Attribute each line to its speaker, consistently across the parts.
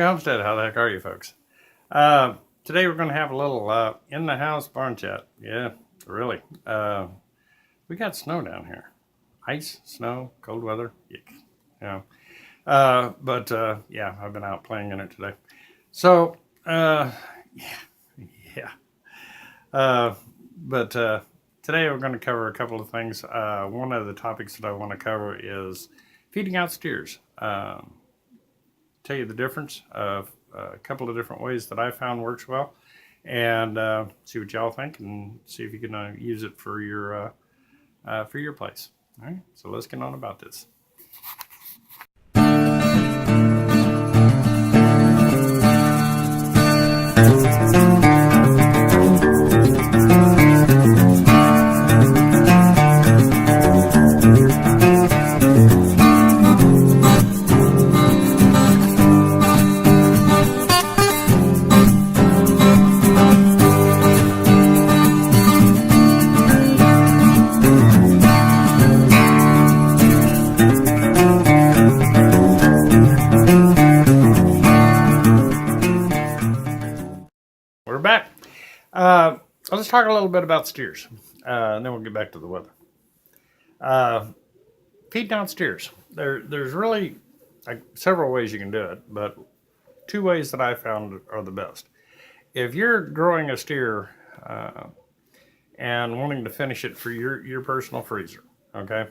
Speaker 1: Homestead, how the heck are you folks? Today we're going to have a little in-the-house barn chat. Yeah, really. We got snow down here. Ice, snow, cold weather. Yuck. Yeah. Yeah, I've been out playing in it today. So, yeah. Uh, but Today we're going to cover a couple of things. One of the topics that I want to cover is feeding out steers. Tell you the difference of a couple of different ways that I found works well, and see what y'all think, and see if you can use it for your place. All right, so let's get on about this. We're back. Let's talk a little bit about steers, and then we'll get back to the weather. Feed down steers. There's really several ways you can do it, but two ways that I found are the best. If you're growing a steer and wanting to finish it for your personal freezer, okay,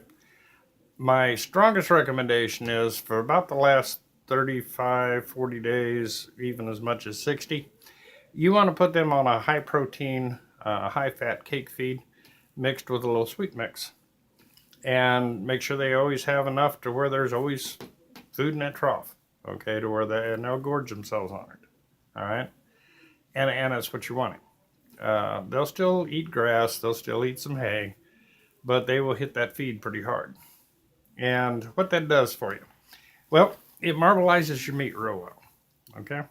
Speaker 1: my strongest recommendation is for about the last 35, 40 days, even as much as 60, you want to put them on a high protein, high fat cake feed mixed with a little sweet mix. And make sure they always have enough to where there's always food in that trough, okay, to where they'll gorge themselves on it. All right? And that's what you're wanting. They'll still eat grass, they'll still eat some hay, but they will hit that feed pretty hard. And what that does for you, well, it marbleizes your meat real well, okay?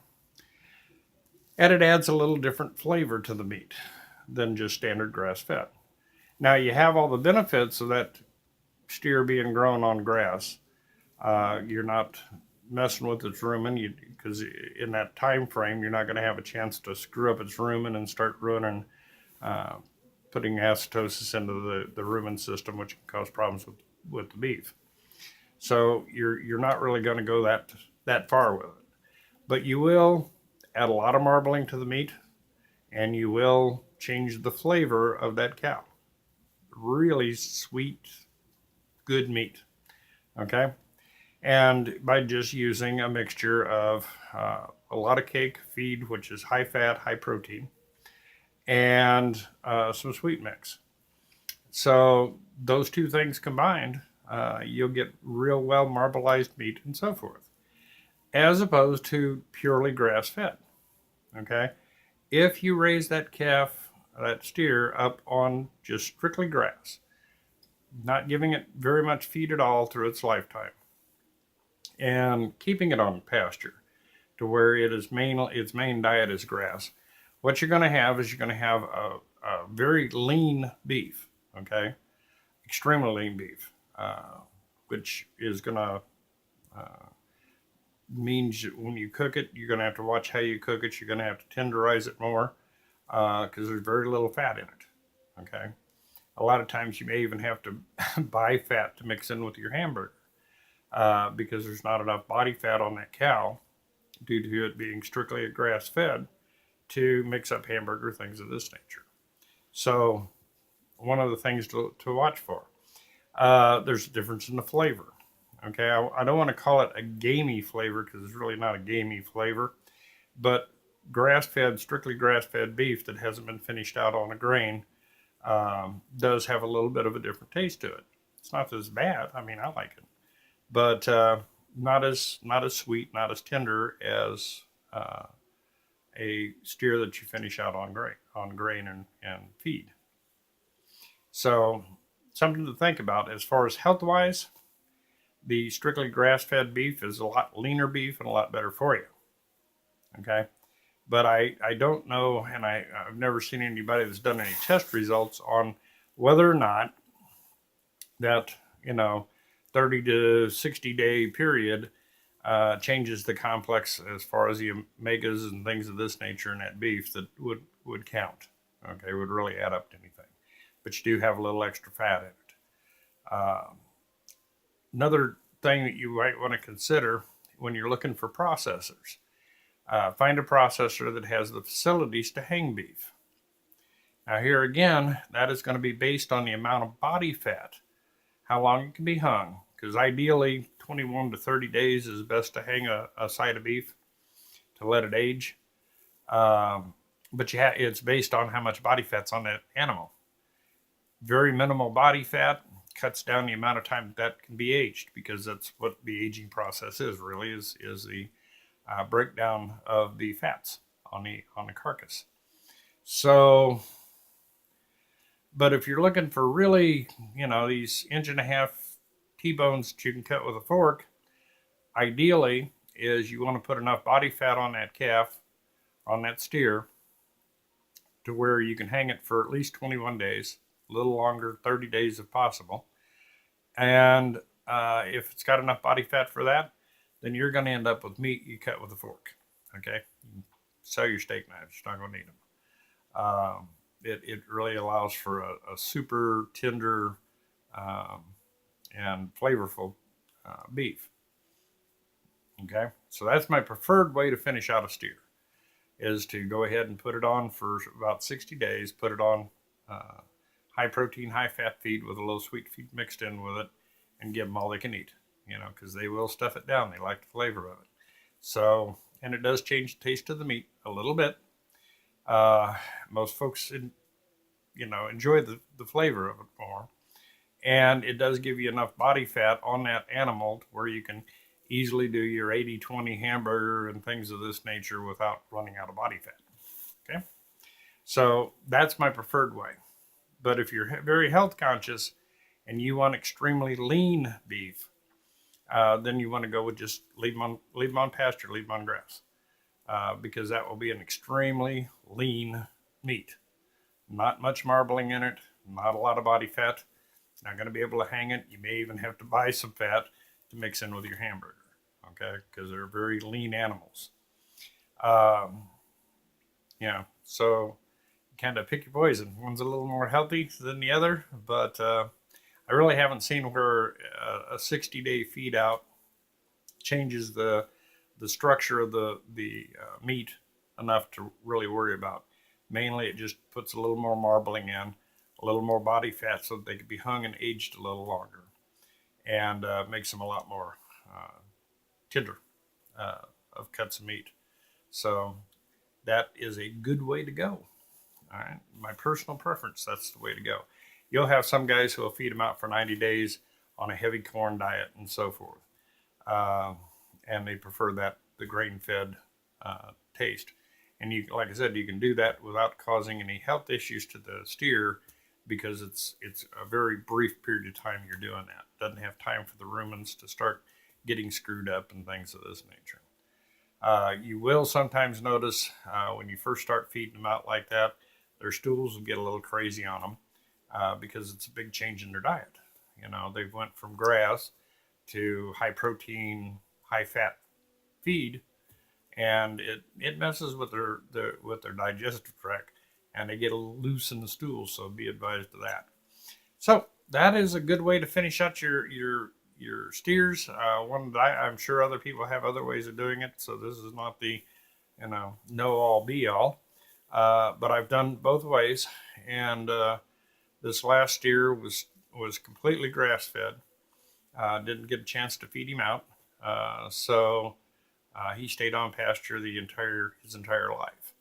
Speaker 1: And it adds a little different flavor to the meat than just standard grass fed. Now you have all the benefits of that steer being grown on grass. You're not messing with its rumen because in that time frame you're not going to have a chance to screw up its rumen and start ruining, putting acetosis into the rumen system, which can cause problems with the beef. So you're not really going to go that far with it, but you will add a lot of marbling to the meat, and you will change the flavor of that cow. Really sweet, good meat, okay? And by just using a mixture of a lot of cake feed, which is high fat, high protein, and some sweet mix. So those two things combined, you'll get real well marbleized meat and so forth, as opposed to purely grass fed. Okay, if you raise that steer up on just strictly grass, not giving it very much feed at all through its lifetime, and keeping it on pasture to where its main diet is grass, what you're going to have is a very lean beef, okay, extremely lean beef, which is going to means when you cook it, you're going to have to watch how you cook it. You're going to have to tenderize it more because there's very little fat in it. Okay, a lot of times you may even have to buy fat to mix in with your hamburger because there's not enough body fat on that cow due to it being strictly a grass fed to mix up hamburger, things of this nature. So one of the things to watch for. There's a difference in the flavor. Okay, I don't want to call it a gamey flavor because it's really not a gamey flavor, but strictly grass-fed beef that hasn't been finished out on a grain does have a little bit of a different taste to it. It's not as bad. I mean, I like it, but not as sweet, not as tender as a steer that you finish out on grain and feed. So something to think about as far as health-wise. The strictly grass-fed beef is a lot leaner beef and a lot better for you. Okay, but I don't know, and I've never seen anybody that's done any test results on whether or not that 30 to 60 day period changes the complex as far as the omegas and things of this nature in that beef that would count. Okay, would really add up to anything. But you do have a little extra fat in it. Another thing that you might want to consider when you're looking for processors, find a processor that has the facilities to hang beef. Now here again, that is going to be based on the amount of body fat, how long it can be hung, because ideally 21 to 30 days is best to hang a side of beef to let it age. But it's based on how much body fat's on that animal. Very minimal body fat cuts down the amount of time that can be aged, because that's what the aging process is really, is the breakdown of the fats on the carcass. So, but if you're looking for really, these 1.5 inch T-bones that you can cut with a fork, ideally is you want to put enough body fat on that calf, on that steer, to where you can hang it for at least 21 days, a little longer, 30 days if possible. And if it's got enough body fat for that, then you're going to end up with meat you cut with a fork. Okay, you sell your steak knives, you're not going to need them. It really allows for a super tender and flavorful beef. Okay, so that's my preferred way to finish out a steer, is to go ahead and put it on for about 60 days, put it on high protein, high fat feed with a little sweet feed mixed in with it, and give them all they can eat, because they will stuff it down. They like the flavor of it. So, and it does change the taste of the meat a little bit. Most folks, enjoy the flavor of it more. And it does give you enough body fat on that animal where you can easily do your 80-20 hamburger and things of this nature without running out of body fat. Okay, so that's my preferred way. But if you're very health conscious and you want extremely lean beef, then you want to go with just leave them on pasture, leave them on grass, because that will be an extremely lean meat. Not much marbling in it, not a lot of body fat. Not going to be able to hang it. You may even have to buy some fat to mix in with your hamburger, okay? Because they're very lean animals. So kind of pick your poison. One's a little more healthy than the other, but I really haven't seen where a 60-day feed out changes the structure of the meat enough to really worry about. Mainly, it just puts a little more marbling in, a little more body fat, so that they could be hung and aged a little longer, and makes them a lot more tender of cuts of meat. So that is a good way to go. All right, my personal preference, that's the way to go. You'll have some guys who will feed them out for 90 days on a heavy corn diet and so forth, and they prefer the grain-fed taste. And you, like I said, you can do that without causing any health issues to the steer, because it's a very brief period of time you're doing that. Doesn't have time for the rumens to start getting screwed up and things of this nature. You will sometimes notice when you first start feeding them out like that, their stools will get a little crazy on them because it's a big change in their diet. They've went from grass to high protein, high fat feed, and it messes with their digestive tract, and they get a little loose in the stool. So be advised of that. So that is a good way to finish out your steers. One that I'm sure other people have other ways of doing it. So this is not the know all be all. But I've done both ways, and this last steer was completely grass fed. Didn't get a chance to feed him out, so he stayed on pasture his entire life.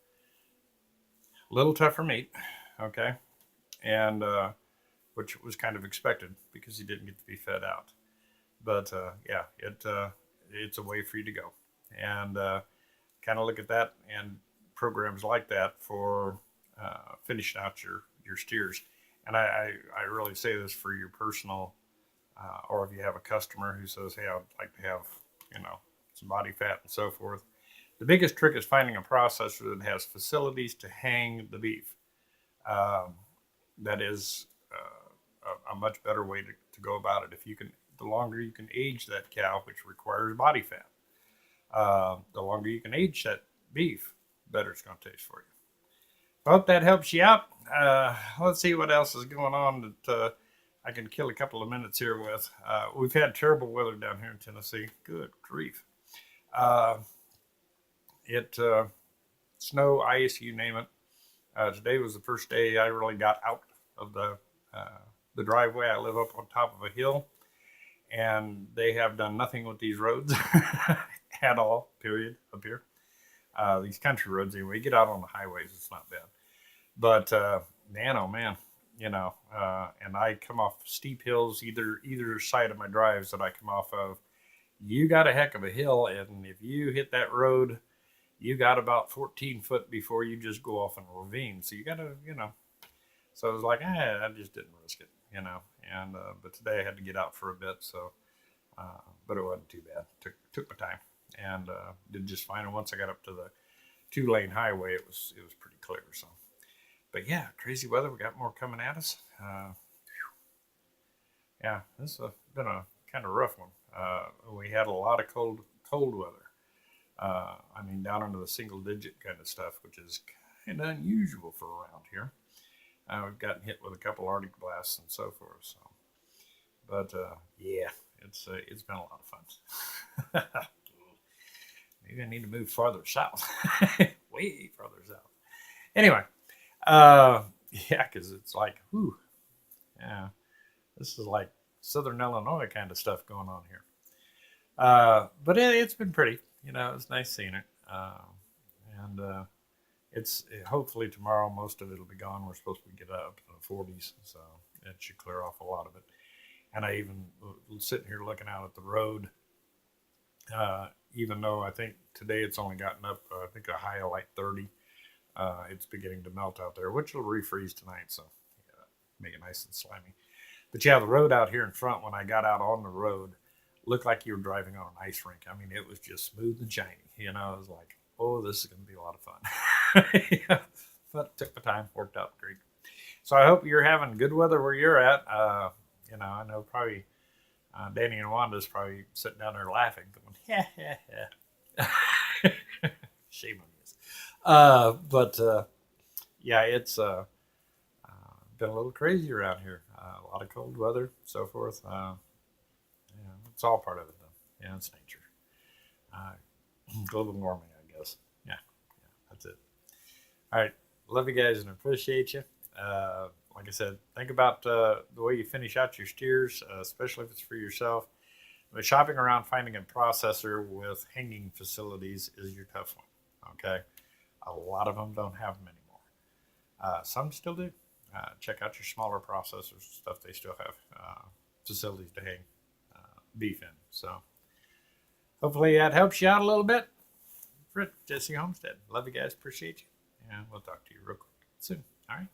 Speaker 1: A little tougher meat, okay, and which was kind of expected because he didn't get to be fed out. But it's a way for you to go, and kind of look at that and programs like that for finishing out your steers. And I really say this for your personal, or if you have a customer who says, hey, I'd like to have, some body fat and so forth. The biggest trick is finding a processor that has facilities to hang the beef. That is a much better way to go about it. The longer you can age that cow, which requires body fat. The longer you can age that beef, the better it's going to taste for you. I hope that helps you out. Let's see what else is going on that I can kill a couple of minutes here with. We've had terrible weather down here in Tennessee. Good grief. Uh, it snow, ice, you name it. Today was the first day I really got out of the driveway. I live up on top of a hill, and they have done nothing with these roads at all. Period. Up here, these country roads. Anyway, you get out on the highways, it's not bad. But man, oh man, and I come off steep hills either side of my drives that I come off of. You got a heck of a hill, and if you hit that road, you got about 14 foot before you just go off in a ravine. So you got to, So I was like, I just didn't risk it, And but today I had to get out for a bit, so but it wasn't too bad. Took my time and did just fine. And once I got up to the 2-lane highway, it was pretty clear. So, but yeah, crazy weather. We got more coming at us. Yeah, this has been a kind of rough one. We had a lot of cold weather. I mean, down into the single digit kind of stuff, which is kind of unusual for around here. We've gotten hit with a couple Arctic blasts and so forth. So, but yeah, it's been a lot of fun. Maybe I need to move farther south, way farther south. Anyway, yeah, because it's like, whew, yeah, this is like Southern Illinois kind of stuff going on here. But it's been pretty. It's nice seeing it. And it's hopefully tomorrow most of it will be gone. We're supposed to get up in the 40s, so it should clear off a lot of it. And I even sitting here looking out at the road, even though I think today it's only gotten up, I think a high of like 30. It's beginning to melt out there, which will refreeze tonight, so make it nice and slimy. But yeah, the road out here in front, when I got out on the road, looked like you were driving on an ice rink. I mean, it was just smooth and shiny. It was like, oh, this is going to be a lot of fun. Yeah. But it took the time, worked out great. So I hope you're having good weather where you're at. I know probably Danny and Wanda's probably sitting down there laughing, going, yeah. Shame on you. But yeah, it's been a little crazy around here. A lot of cold weather, so forth. It's all part of it, though. Yeah, it's nature. Global warming, I guess. Yeah, that's it. All right. Love you guys and appreciate you. Like I said, think about the way you finish out your steers, especially if it's for yourself. But shopping around finding a processor with hanging facilities is your tough one. Okay. A lot of them don't have them anymore. Some still do. Check out your smaller processors, stuff they still have facilities to hang beef in. So hopefully that helps you out a little bit. Jesse Homestead. Love you guys. Appreciate you. And we'll talk to you real quick soon. All right.